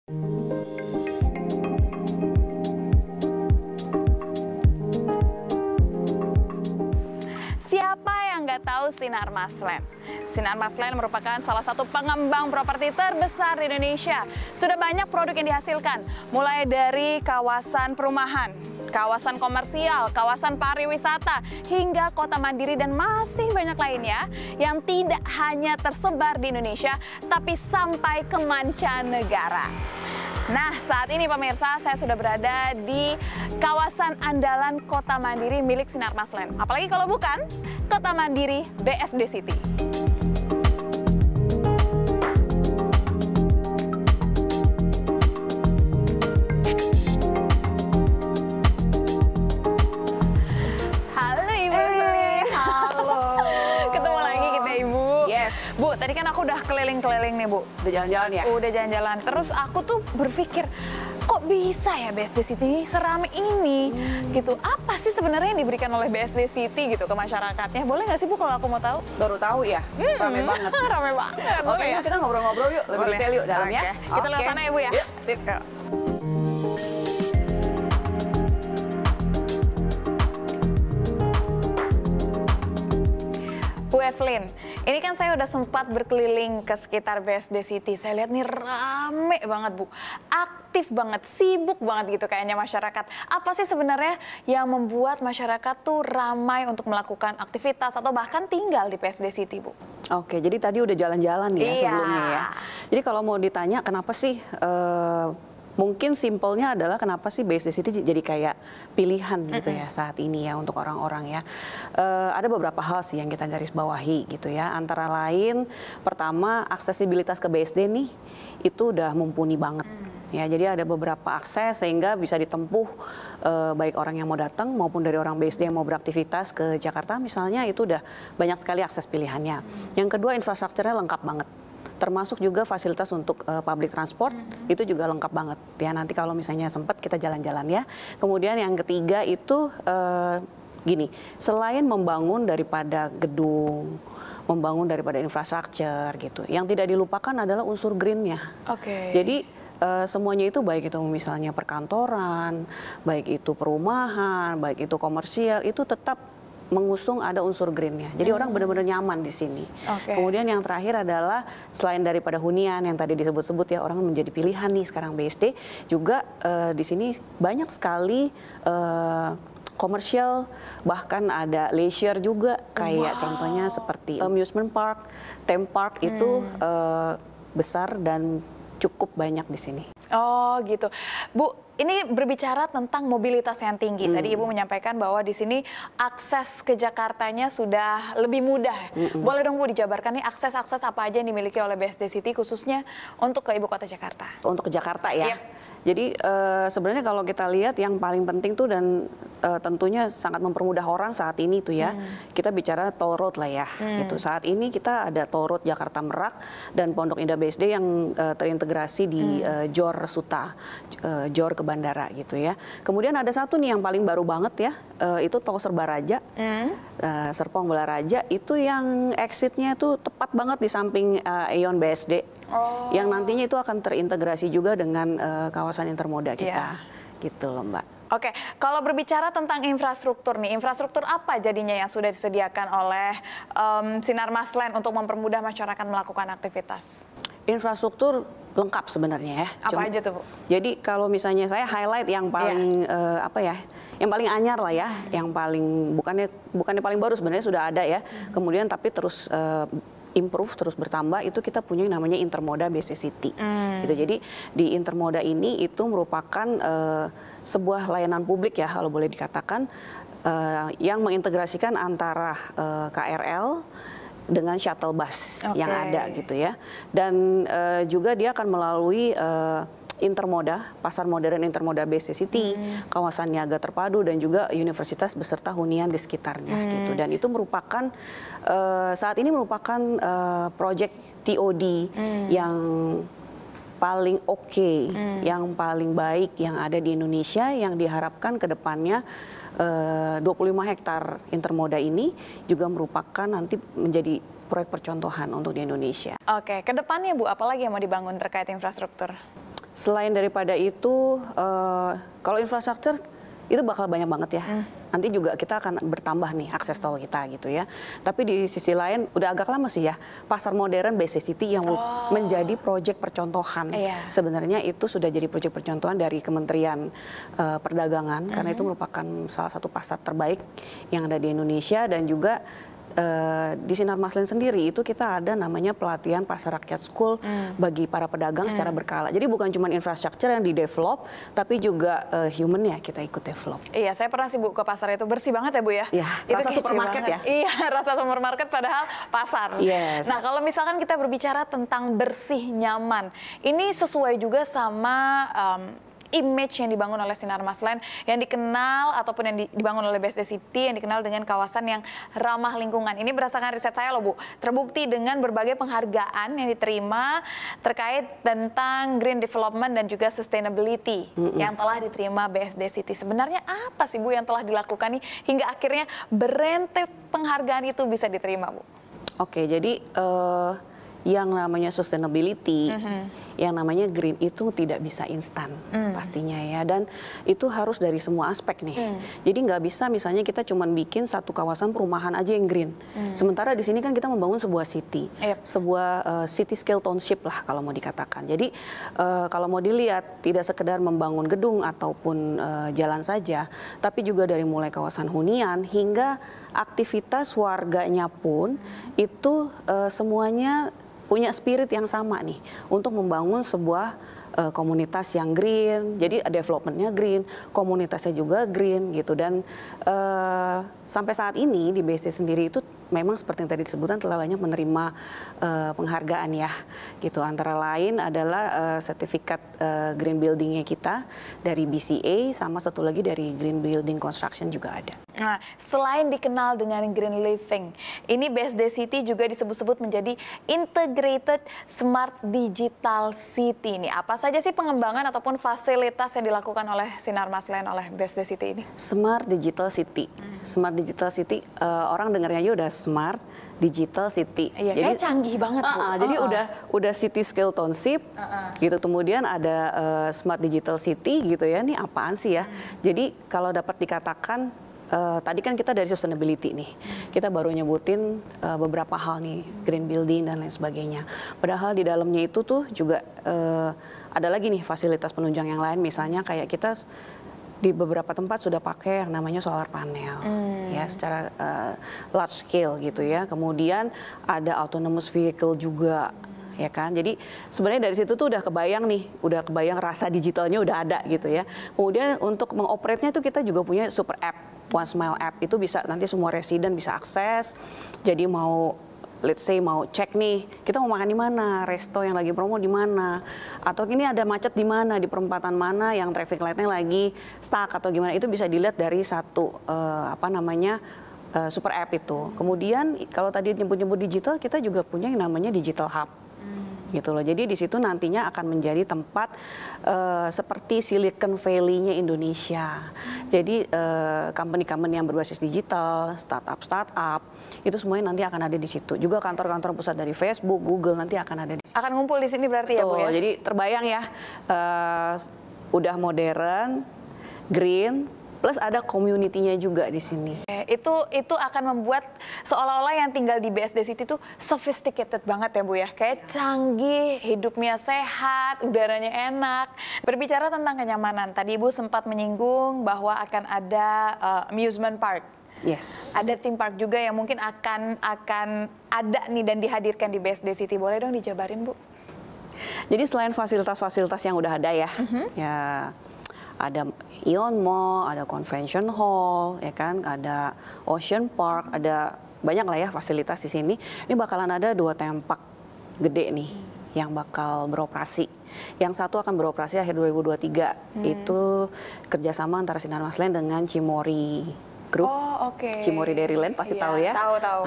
Siapa yang nggak tahu Sinar Masland? Sinar Masland merupakan salah satu pengembang properti terbesar di Indonesia. Sudah banyak produk yang dihasilkan, mulai dari kawasan perumahan, kawasan komersial, kawasan pariwisata, hingga kota mandiri dan masih banyak lainnya yang tidak hanya tersebar di Indonesia, tapi sampai ke mancanegara. Nah, saat ini pemirsa, saya sudah berada di kawasan andalan Kota Mandiri milik Sinar Masland. Apalagi kalau bukan Kota Mandiri BSD City. Tadi kan aku udah keliling-keliling nih, Bu. Udah jalan-jalan ya? Udah jalan-jalan. Terus aku tuh berpikir, kok bisa ya BSD City ini serame ini? Gitu. Apa sih sebenarnya yang diberikan oleh BSD City gitu ke masyarakatnya? Boleh nggak sih, Bu, kalau aku mau tahu? Baru tahu ya? Rame banget. Rame banget. Oke, ya? Kita ngobrol-ngobrol yuk. Lebih detail yuk dalamnya. Kita lewat sana ya, Bu ya? Yuk, sip. Bu Evelyn, ini kan saya udah sempat berkeliling ke sekitar BSD City. Saya lihat nih rame banget, Bu. Aktif banget, sibuk banget gitu kayaknya masyarakat. Apa sih sebenarnya yang membuat masyarakat tuh ramai untuk melakukan aktivitas atau bahkan tinggal di BSD City, Bu? Oke, jadi tadi udah jalan-jalan ya sebelumnya ya. Jadi kalau mau ditanya kenapa sih mungkin simpelnya adalah kenapa sih BSD City jadi kayak pilihan gitu ya saat ini ya untuk orang-orang ya. Ada beberapa hal sih yang kita garis bawahi gitu ya. Antara lain pertama aksesibilitas ke BSD nih itu udah mumpuni banget. Ya, jadi ada beberapa akses sehingga bisa ditempuh baik orang yang mau datang maupun dari orang BSD yang mau beraktivitas ke Jakarta misalnya itu udah banyak sekali akses pilihannya. Yang kedua infrastrukturnya lengkap banget. Termasuk juga fasilitas untuk public transport itu juga lengkap banget ya. Nanti kalau misalnya sempat kita jalan-jalan ya. Kemudian yang ketiga itu gini, selain membangun daripada gedung, membangun daripada infrastruktur gitu, yang tidak dilupakan adalah unsur greennya. Jadi semuanya itu baik itu misalnya perkantoran, baik itu perumahan, baik itu komersial itu tetap mengusung ada unsur greennya. Jadi orang benar-benar nyaman di sini. Kemudian yang terakhir adalah selain daripada hunian yang tadi disebut-sebut ya orang menjadi pilihan nih sekarang BSD juga di sini banyak sekali komersial bahkan ada leisure juga kayak contohnya seperti amusement park, theme park itu besar dan cukup banyak di sini. Oh gitu, Bu. Ini berbicara tentang mobilitas yang tinggi. Tadi Ibu menyampaikan bahwa di sini akses ke Jakartanya sudah lebih mudah. Boleh dong Bu dijabarkan nih akses-akses apa aja yang dimiliki oleh BSD City khususnya untuk ke Ibu Kota Jakarta? Untuk ke Jakarta ya. Jadi sebenarnya kalau kita lihat yang paling penting tuh dan tentunya sangat mempermudah orang saat ini tuh ya, kita bicara toll road lah ya. Gitu. Saat ini kita ada toll road Jakarta Merak dan Pondok Indah BSD yang terintegrasi di JOR Suta, JOR ke bandara gitu ya. Kemudian ada satu nih yang paling baru banget ya, itu tol Serbaraja, Serpong Balaraja itu yang exitnya itu tepat banget di samping Aeon BSD. Yang nantinya itu akan terintegrasi juga dengan kawasan intermoda kita, gitu loh Mbak. Oke, kalau berbicara tentang infrastruktur nih, infrastruktur apa jadinya yang sudah disediakan oleh Sinar Masland untuk mempermudah masyarakat melakukan aktivitas? Infrastruktur lengkap sebenarnya ya. Apa aja tuh Bu? Jadi kalau misalnya saya highlight yang paling apa ya, yang paling anyar lah ya, yang paling bukannya paling baru sebenarnya sudah ada ya. Kemudian tapi terus improve terus bertambah itu kita punya yang namanya Intermoda BSD City. Gitu. Jadi di Intermoda ini itu merupakan sebuah layanan publik ya kalau boleh dikatakan yang mengintegrasikan antara KRL dengan shuttle bus yang ada gitu ya. Dan juga dia akan melalui Intermoda, Pasar Modern Intermoda BSD City, kawasan niaga terpadu dan juga universitas beserta hunian di sekitarnya gitu. Dan itu merupakan saat ini merupakan proyek TOD yang paling yang paling baik yang ada di Indonesia yang diharapkan ke depannya 25 hektar Intermoda ini juga merupakan nanti menjadi proyek percontohan untuk di Indonesia. Oke, ke depannya Bu, apalagi yang mau dibangun terkait infrastruktur? Selain daripada itu, kalau infrastruktur itu bakal banyak banget ya. Nanti juga kita akan bertambah nih akses tol kita gitu ya. Tapi di sisi lain udah agak lama sih ya, pasar modern BSD City yang menjadi proyek percontohan. Sebenarnya itu sudah jadi proyek percontohan dari Kementerian Perdagangan karena itu merupakan salah satu pasar terbaik yang ada di Indonesia. Dan juga di Sinar Maslen sendiri itu kita ada namanya pelatihan pasar rakyat school bagi para pedagang secara berkala. Jadi bukan cuma infrastruktur yang di-develop, tapi juga human-nya kita ikut develop. Iya, saya pernah sih Bu ke pasar itu, bersih banget ya Bu ya? Iya, rasa supermarket ya? Iya, rasa supermarket padahal pasar. Yes. Nah, kalau misalkan kita berbicara tentang bersih, nyaman, ini sesuai juga sama image yang dibangun oleh Sinar Maslen, yang dikenal ataupun yang dibangun oleh BSD City, yang dikenal dengan kawasan yang ramah lingkungan. Ini berdasarkan riset saya loh Bu, terbukti dengan berbagai penghargaan yang diterima terkait tentang green development dan juga sustainability yang telah diterima BSD City. Sebenarnya apa sih Bu yang telah dilakukan nih hingga akhirnya berentet penghargaan itu bisa diterima Bu? Oke, jadi yang namanya sustainability, yang namanya green itu tidak bisa instan pastinya ya, dan itu harus dari semua aspek nih. Jadi nggak bisa misalnya kita cuma bikin satu kawasan perumahan aja yang green. Sementara di sini kan kita membangun sebuah city, sebuah city scale township lah kalau mau dikatakan. Jadi kalau mau dilihat tidak sekedar membangun gedung ataupun jalan saja, tapi juga dari mulai kawasan hunian hingga aktivitas warganya pun itu semuanya punya spirit yang sama nih untuk membangun sebuah komunitas yang green. Jadi developmentnya green, komunitasnya juga green gitu. Dan sampai saat ini di BSD sendiri itu memang seperti yang tadi disebutkan telah banyak menerima penghargaan ya gitu. Antara lain adalah sertifikat green buildingnya kita dari BCA, sama satu lagi dari Green Building Construction juga ada. Nah, selain dikenal dengan green living, ini BSD City juga disebut-sebut menjadi integrated smart digital city. Ini apa saja sih pengembangan ataupun fasilitas yang dilakukan oleh Sinar Maslen oleh BSD City ini? Smart digital city, smart digital city, orang dengarnya aja udah smart digital city. Iya, jadi canggih banget Bu. Jadi udah city scale township gitu. Kemudian ada smart digital city gitu ya. Ini apaan sih ya? Jadi kalau dapat dikatakan tadi kan kita dari sustainability nih, kita baru nyebutin beberapa hal nih, green building dan lain sebagainya. Padahal di dalamnya itu tuh juga ada lagi nih fasilitas penunjang yang lain, misalnya kayak kita di beberapa tempat sudah pakai yang namanya solar panel ya secara large scale gitu ya. Kemudian ada autonomous vehicle juga ya kan. Jadi sebenarnya dari situ tuh udah kebayang nih, udah kebayang rasa digitalnya udah ada gitu ya. Kemudian untuk mengoperate-nya itu kita juga punya super app, One Smile app, itu bisa nanti semua residen bisa akses. Jadi mau let's say mau cek nih, kita mau makan di mana, resto yang lagi promo di mana, atau ini ada macet di mana, di perempatan mana yang traffic light-nya lagi stuck atau gimana, itu bisa dilihat dari satu super app itu. Kemudian kalau tadi nyebut-nyebut digital, kita juga punya yang namanya digital hub. Gitu loh. Jadi di situ nantinya akan menjadi tempat seperti Silicon Valley-nya Indonesia. Jadi company-company yang berbasis digital, startup itu semuanya nanti akan ada di situ. Juga kantor-kantor pusat dari Facebook, Google nanti akan ada di situ. Akan ngumpul di sini berarti ya Bu ya? Jadi terbayang ya, udah modern, green, plus ada community-nya juga di sini. Itu akan membuat seolah-olah yang tinggal di BSD City itu sophisticated banget ya Bu ya. Kayak canggih, hidupnya sehat, udaranya enak. Berbicara tentang kenyamanan, tadi Ibu sempat menyinggung bahwa akan ada amusement park. Yes. Ada theme park juga yang mungkin akan ada nih dan dihadirkan di BSD City. Boleh dong dijabarin Bu? Jadi selain fasilitas-fasilitas yang udah ada ya, ya ada Ion Mall, ada Convention Hall, ya kan, ada Ocean Park, ada banyak lah ya fasilitas di sini. Ini bakalan ada 2 tempat gede nih yang bakal beroperasi. Yang satu akan beroperasi akhir 2023. Itu kerjasama antara Sinar Maslen dengan Cimory Group. Cimory Dairyland pasti tahu ya. Tahu.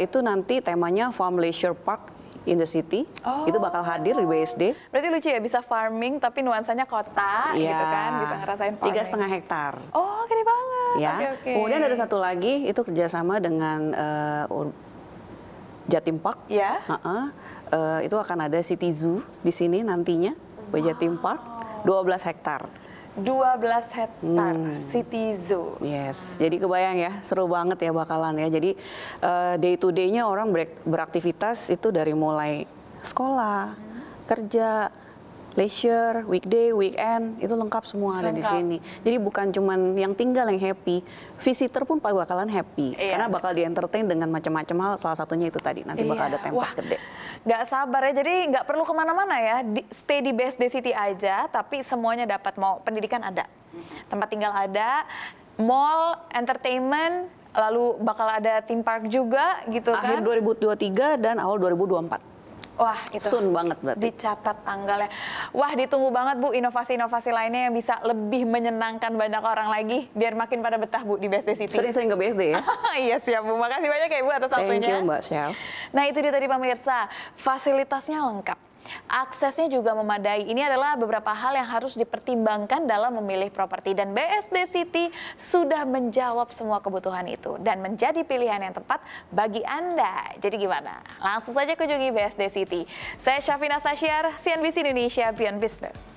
Itu nanti temanya Farm Leisure Park in the City, itu bakal hadir di BSD. Berarti lucu ya, bisa farming tapi nuansanya kota gitu kan, bisa ngerasain farming. 3,5 hektar. Oh, gede banget. Ya. Kemudian ada satu lagi, itu kerjasama dengan Jatim Park. Ya. Itu akan ada City Zoo di sini nantinya. BJ Theme Park, 12 hektar. 12 hektar City Zoo. Yes, jadi kebayang ya, seru banget ya bakalan ya. Jadi day to day-nya orang beraktivitas itu dari mulai sekolah, kerja, leisure, weekday, weekend, itu lengkap semua ada di sini. Jadi bukan cuman yang tinggal yang happy, visitor pun bakalan happy. Karena bakal di-entertain dengan macam-macam hal, salah satunya itu tadi, nanti bakal ada tempat gede. Nggak sabar ya, jadi nggak perlu kemana-mana ya, stay di BSD City aja, tapi semuanya dapat, mau pendidikan ada, tempat tinggal ada, mall, entertainment, lalu bakal ada theme park juga gitu kan. Akhir 2023 dan awal 2024. Wah, itu soon banget berarti. Dicatat tanggalnya. Wah, ditunggu banget Bu inovasi-inovasi lainnya yang bisa lebih menyenangkan banyak orang lagi biar makin pada betah Bu di BSD City. Sering-sering ke BSD ya. Iya siap Bu, makasih banyak ya Bu atas waktunya. Thank you Mbak Syaf. Nah, itu dia tadi pemirsa, fasilitasnya lengkap. Aksesnya juga memadai. Ini adalah beberapa hal yang harus dipertimbangkan dalam memilih properti, dan BSD City sudah menjawab semua kebutuhan itu dan menjadi pilihan yang tepat bagi Anda. Jadi gimana? Langsung saja kunjungi BSD City. Saya Syafina Sasyar, CNBC Indonesia Beyond Business.